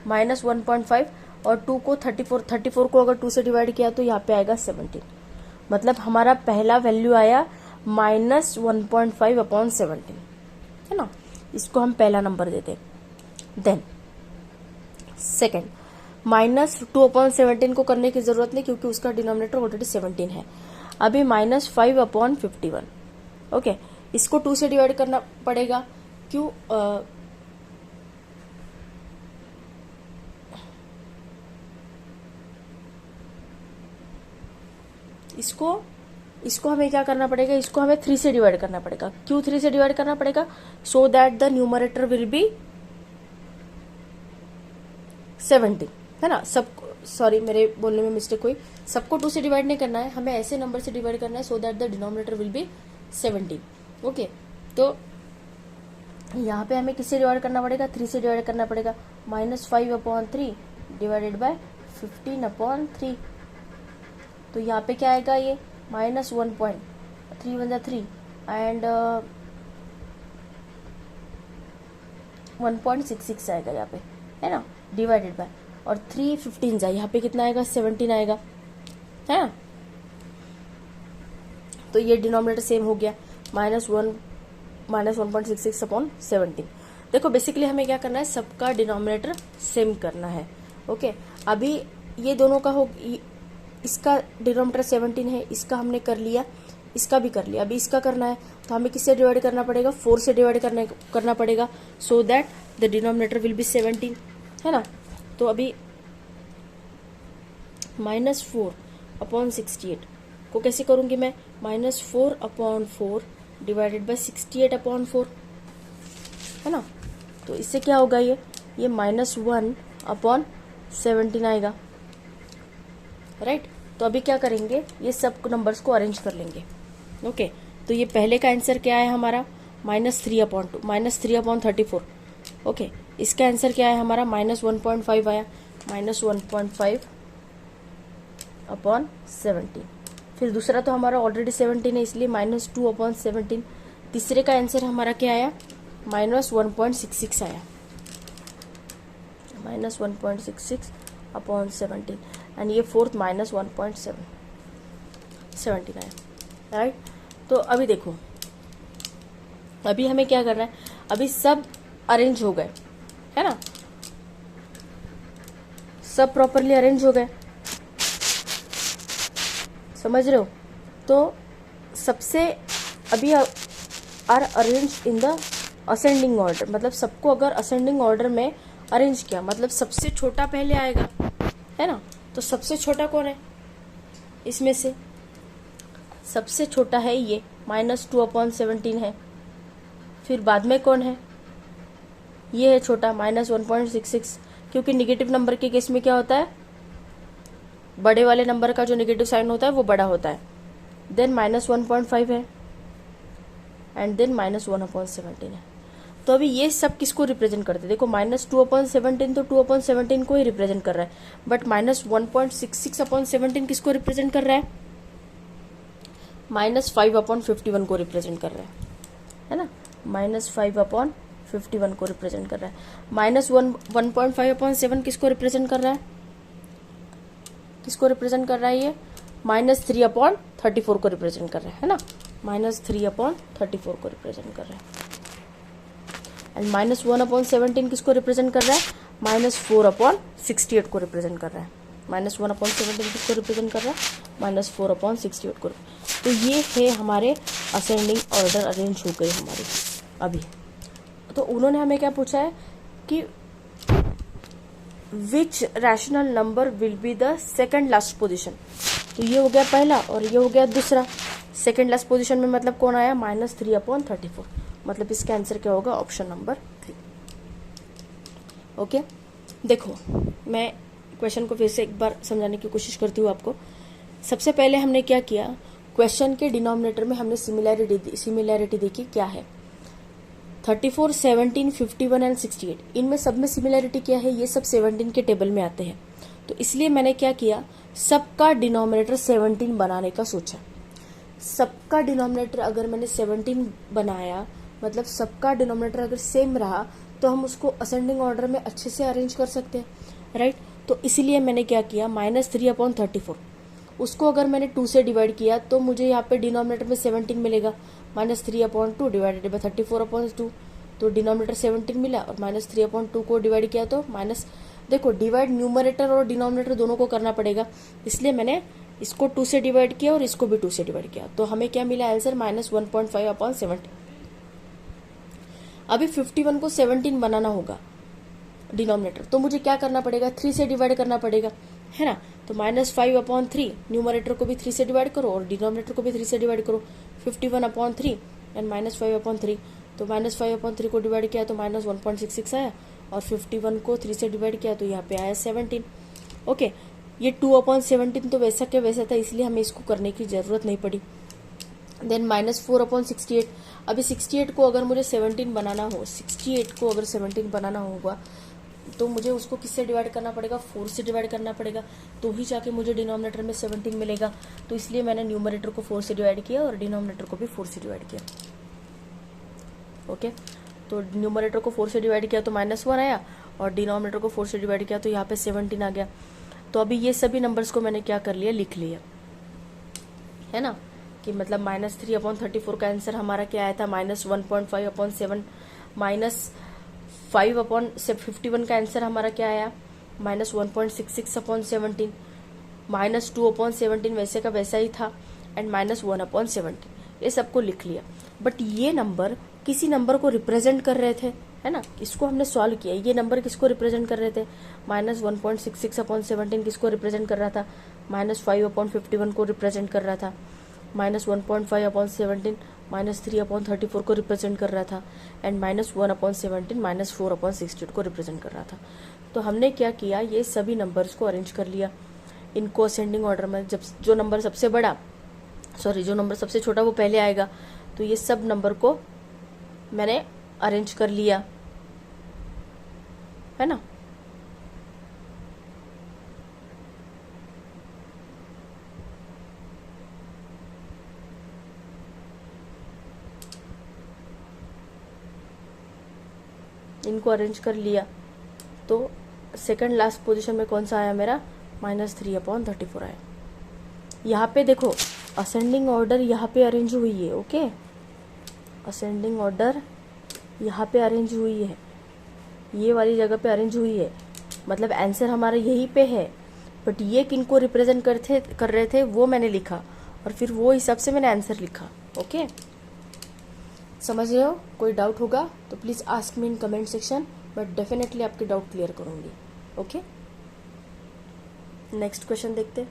-1.5, और 2 को 34 को अगर 2 से डिवाइड किया तो यहाँ पे आएगा 17। मतलब हमारा पहला वैल्यू आया -1.5/17, है ना, इसको हम पहला नंबर देते हैं। देन सेकेंड, -2/17 को करने की जरूरत नहीं, क्योंकि उसका डिनोमिनेटर ऑलरेडी 17 है। अभी -5/51, ओके, इसको 2 से डिवाइड करना पड़ेगा, क्यों, इसको हमें क्या करना पड़ेगा, इसको हमें 3 से डिवाइड करना पड़ेगा। क्यों 3 से डिवाइड करना पड़ेगा, सो that the numerator will be 17, है ना। सब, सॉरी मेरे बोलने में मिस्टेक हुई, सबको 2 से डिवाइड नहीं करना है, हमें ऐसे नंबर से डिवाइड करना है सो that the denominator will be 17। Okay, तो यहाँ पे हमें किससे डिवाइड करना पड़ेगा, 3 से डिवाइड करना पड़ेगा, -5/3 डिवाइडेड बाय 15/3। तो यहाँ पे क्या आएगा, ये -1.3 वन जा 3 एंड 1.66 आएगा यहाँ पे, है ना, डिवाइडेड बाय, और 3 15 जाए यहाँ पे कितना आएगा, 17 आएगा, है ना। तो ये डिनोमिनेटर सेम हो गया, -1.66/17। देखो बेसिकली हमें क्या करना है, सबका डिनोमिनेटर सेम करना है। ओके, अभी ये दोनों का हो, इसका डिनोमिनेटर 17 है, इसका हमने कर लिया, इसका भी कर लिया, अभी इसका करना है, तो हमें किससे डिवाइड करना पड़ेगा, 4 से डिवाइड करना पड़ेगा, सो that the denominator will be 17, है ना। तो अभी -4/68 को कैसे करूंगी मैं, -4/4 डिवाइडेड बाय 68/4, है ना। तो इससे क्या होगा, ये -1/17 आएगा, राइट। तो अभी क्या करेंगे, ये सब नंबर्स को अरेंज कर लेंगे। ओके, तो ये पहले का आंसर क्या है हमारा, -3/2 -3/34। ओके, इसका आंसर क्या है हमारा, -1.5 आया, -1.5/17। फिर दूसरा तो हमारा ऑलरेडी 17 है, इसलिए -2/17। तीसरे का आंसर हमारा क्या आया, -1.66 आया, -1.66/17। एंड ये फोर्थ -1.17 आया, राइट। तो अभी देखो, अभी हमें क्या करना है, अभी सब अरेंज हो गए, है ना, सब प्रॉपरली अरेंज हो गए, समझ रहे हो। तो सबसे अभी are arrange in the ascending order, मतलब सबको अगर असेंडिंग ऑर्डर में अरेंज किया, मतलब सबसे छोटा पहले आएगा, है ना। तो सबसे छोटा कौन है इसमें से, सबसे छोटा है ये, -2/17 है। फिर बाद में कौन है, ये है छोटा, -1.66, क्योंकि निगेटिव नंबर के केस में क्या होता है, बड़े वाले नंबर का जो नेगेटिव साइन होता है वो बड़ा होता है। देन -1.5 है, एंड देन -1/17 है। तो अभी ये सब किसको रिप्रेजेंट करते हैं, देखो -2/17 तो 2/17 को ही रिप्रेजेंट कर रहा है, बट -1.66/17 किसको रिप्रेजेंट कर रहा है, -5/51 को रिप्रेजेंट कर रहा है ना, -5/51 को रिप्रेजेंट कर रहा है। -1.5/7 किसको रिप्रेजेंट कर रहा है, किसको रिप्रेजेंट कर रहा है, ये -3/34 को रिप्रेजेंट कर रहा है ना, -3/34 को रिप्रेजेंट कर रहा है। एंड -1/17 किसको रिप्रेजेंट कर रहा है, -4/68 को रिप्रेजेंट कर रहा है, -1/17 किसको रिप्रेजेंट कर रहा है, -4/68 को। तो ये है हमारे असेंडिंग ऑर्डर अरेंज हो गए हमारे अभी। तो उन्होंने हमें क्या पूछा है कि which rational number will be the second last position. तो ये हो गया पहला और ये हो गया दूसरा। सेकंड लास्ट पोजीशन में मतलब कौन आया, -3/34, मतलब इसका आंसर क्या होगा, ऑप्शन नंबर 3। ओके, देखो मैं क्वेश्चन को फिर से एक बार समझाने की कोशिश करती हूँ आपको। सबसे पहले हमने क्या किया, क्वेश्चन के डिनोमिनेटर में हमने सिमिलैरिटी देखी क्या है, 34, 17, 51 एंड 68, इनमें सब में सिमिलैरिटी क्या है, ये सब 17 के टेबल में आते हैं। तो इसलिए मैंने क्या किया, सबका डिनोमिनेटर 17 बनाने का सोचा। सबका डिनोमिनेटर अगर मैंने 17 बनाया, मतलब सबका डिनोमिनेटर अगर सेम रहा, तो हम उसको असेंडिंग ऑर्डर में अच्छे से अरेंज कर सकते हैं, राइट। तो इसीलिए मैंने क्या किया, -3/34, उसको अगर मैंने 2 से डिवाइड किया तो मुझे यहाँ पे डिनोमिनेटर में 17 मिलेगा, -3/2 डिवाइडेड बाय 34/2, तो डिनोमिनेटर 17 मिला, और -3/2 को डिवाइड किया तो देखो डिवाइड न्यूमरेटर और डिनोमिनेटर दोनों को करना पड़ेगा, इसलिए मैंने इसको 2 से डिवाइड किया और इसको भी 2 से डिवाइड किया, तो हमें क्या मिला आंसर, -1.5/17। अभी 51 को 17 बनाना होगा डिनोमिनेटर, तो मुझे क्या करना पड़ेगा, 3 से डिवाइड करना पड़ेगा, है ना। तो -5/3, न्यूमरेटर को भी 3 से डिवाइड करो और डिनोमिनेटर को भी 3 से डिवाइड करो, 51/3 एंड -5/3। तो -5/3 को डिवाइड किया तो -1.66 आया, और 51 को 3 से डिवाइड किया तो यहाँ पे आया 17। ओके, ये 2/17 तो वैसा क्या वैसा था, इसलिए हमें इसको करने की जरूरत नहीं पड़ी। देन -4/68, अभी 68 को अगर मुझे 17 बनाना हो, 68 को अगर 17 बनाना होगा तो मुझे उसको किससे डिवाइड करना पड़ेगा, 4 से डिवाइड करना पड़ेगा, तो ही जाके मुझे डिनोमिनेटर में 17 मिलेगा। तो इसलिए मैंने न्यूमरेटर को 4 से डिवाइड किया और डिनोमिनेटर को भी 4 से डिवाइड किया। ओके, तो न्यूमरेटर को 4 से डिवाइड किया तो -1 आया और डिनोमिनेटर को 4 से डिवाइड किया तो यहाँ पे 17 आ गया। तो अभी ये सभी नंबर्स को मैंने क्या कर लिया, लिख लिया, है ना, कि मतलब -3/34 का आंसर हमारा क्या आया था, -1.5/7, -5/51 का आंसर हमारा क्या आया, -1.66/17, -2/17 वैसे का वैसा ही था, एंड -1/17। ये सबको लिख लिया। बट ये नंबर किसी नंबर को रिप्रेजेंट कर रहे थे, है ना, इसको हमने सॉल्व किया। ये नंबर किसको रिप्रेजेंट कर रहे थे, -1.66/17 किसको रिप्रेजेंट कर रहा था, -5/51 को रिप्रेजेंट कर रहा था, -1.5/17 -3/34 को रिप्रेजेंट कर रहा था, एंड -1/17 -4/16 को रिप्रेजेंट कर रहा था। तो हमने क्या किया, ये सभी नंबर्स को अरेंज कर लिया इनको असेंडिंग ऑर्डर में। जब जो नंबर सबसे छोटा वो पहले आएगा, तो ये सब नंबर को मैंने अरेंज कर लिया, है ना। इनको अरेंज कर लिया तो सेकंड लास्ट पोजीशन में कौन सा आया मेरा, -3/34 आया। यहाँ पे देखो असेंडिंग ऑर्डर यहाँ पे अरेंज हुई है। ओके, असेंडिंग ऑर्डर यहाँ पे अरेंज हुई है, ये वाली जगह पे अरेंज हुई है, मतलब आंसर हमारा यहीं पे है। बट ये किनको रिप्रेजेंट कर रहे थे वो मैंने लिखा, और फिर वो हिसाब से मैंने आंसर लिखा। ओके, समझ रहे हो? कोई डाउट होगा तो please ask me in comment section, मैं डेफिनेटली आपके डाउट क्लियर करूंगी। ओके, नेक्स्ट क्वेश्चन देखते हैं।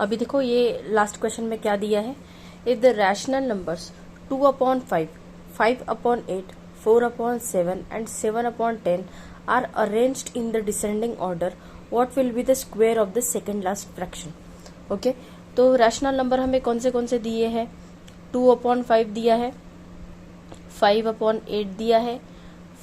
अभी देखो ये लास्ट क्वेश्चन में क्या दिया है, if the rational numbers 2/5, 5/8, 4/7 and 7/10 are arranged in the descending order, what will be the square of the second last fraction? Okay, तो रैशनल नंबर हमें कौन से दिए हैं, 2/5 दिया है, 5/8 दिया है,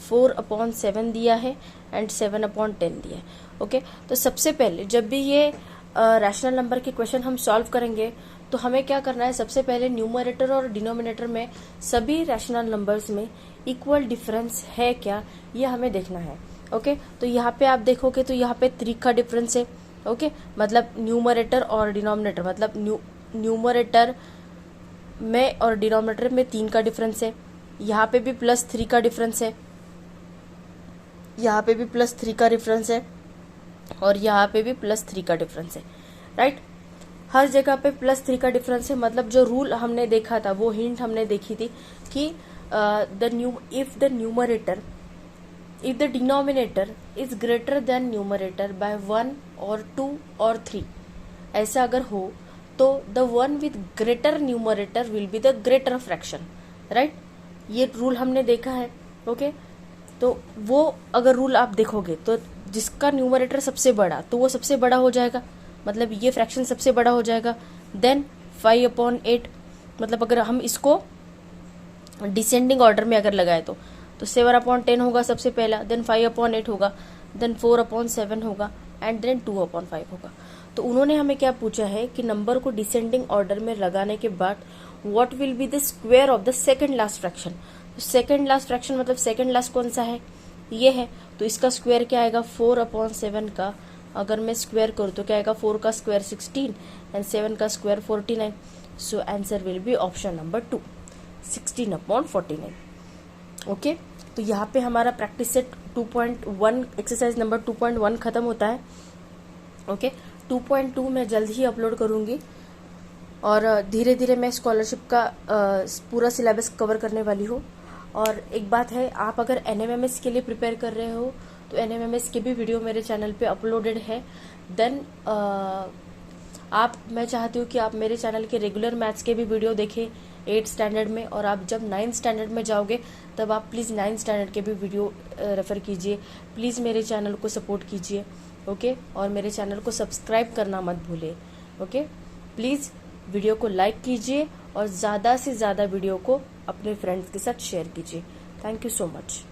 4/7 दिया है, एंड 7/10 दिया है। ओके, तो सबसे पहले जब भी ये रैशनल नंबर के क्वेश्चन हम सॉल्व करेंगे तो हमें क्या करना है, सबसे पहले न्यूमरेटर और डिनोमिनेटर में सभी रैशनल नंबर्स में इक्वल डिफरेंस है क्या, ये हमें देखना है। ओके, तो यहाँ पे आप देखोगे तो यहाँ पे 3 का डिफरेंस है। ओके, मतलब न्यूमरेटर और डिनोमिनेटर, मतलब न्यूमरेटर में और डिनोमिनेटर में 3 का डिफरेंस है। यहाँ पे भी +3 का डिफरेंस है, यहाँ पे भी +3 का डिफरेंस है, और यहाँ पे भी +3 का डिफरेंस है। राइट, हर जगह पे +3 का डिफरेंस है। मतलब जो रूल हमने देखा था, वो हिंट हमने देखी थी कि if the denominator is greater than numerator by 1 or 2 or 3, ऐसा अगर हो तो the one with greater numerator will be the greater fraction. Right, ये रूल हमने देखा है। ओके, तो वो अगर रूल आप देखोगे तो जिसका न्यूमरेटर सबसे बड़ा तो वो सबसे बड़ा हो जाएगा, मतलब ये फ्रैक्शन सबसे बड़ा हो जाएगा। देन 5/8, मतलब अगर हम इसको डिसेंडिंग ऑर्डर में अगर लगाए तो 7/10 होगा सबसे पहला, देन 5/8 होगा, देन 4/7 होगा, एंड देन 2/5 होगा। तो उन्होंने हमें क्या पूछा है कि नंबर को डिसेंडिंग ऑर्डर में लगाने के बाद what will be the square of the second last fraction. तो सेकंड लास्ट फ्रैक्शन मतलब सेकंड लास्ट कौन सा है, ये है, तो इसका स्क्वायर क्या आएगा, 4/7 का अगर मैं स्क्वायर करूँ तो क्या आएगा, 4 का स्क्वायर 16 एंड 7 का square 49। So answer will be option number 2, 16/49। Okay, तो यहाँ पे हमारा प्रैक्टिस सेट 2.1 एक्सरसाइज नंबर 2.1 खत्म होता है। ओके, 2.2 मैं जल्द ही अपलोड करूंगी, और धीरे धीरे मैं स्कॉलरशिप का पूरा सिलेबस कवर करने वाली हूँ। और एक बात है, आप अगर NMMS के लिए प्रिपेयर कर रहे हो तो NMMS के भी वीडियो मेरे चैनल पे अपलोडेड है। देन मैं चाहती हूँ कि आप मेरे चैनल के रेगुलर मैथ्स के भी वीडियो देखें 8th स्टैंडर्ड में, और आप जब 9th स्टैंडर्ड में जाओगे तब आप प्लीज़ 9th स्टैंडर्ड के भी वीडियो रेफर कीजिए। प्लीज़ मेरे चैनल को सपोर्ट कीजिए। ओके, और मेरे चैनल को सब्सक्राइब करना मत भूलिए। ओके, प्लीज़ वीडियो को लाइक कीजिए और ज़्यादा से ज़्यादा वीडियो को अपने फ्रेंड्स के साथ शेयर कीजिए। Thank you so much.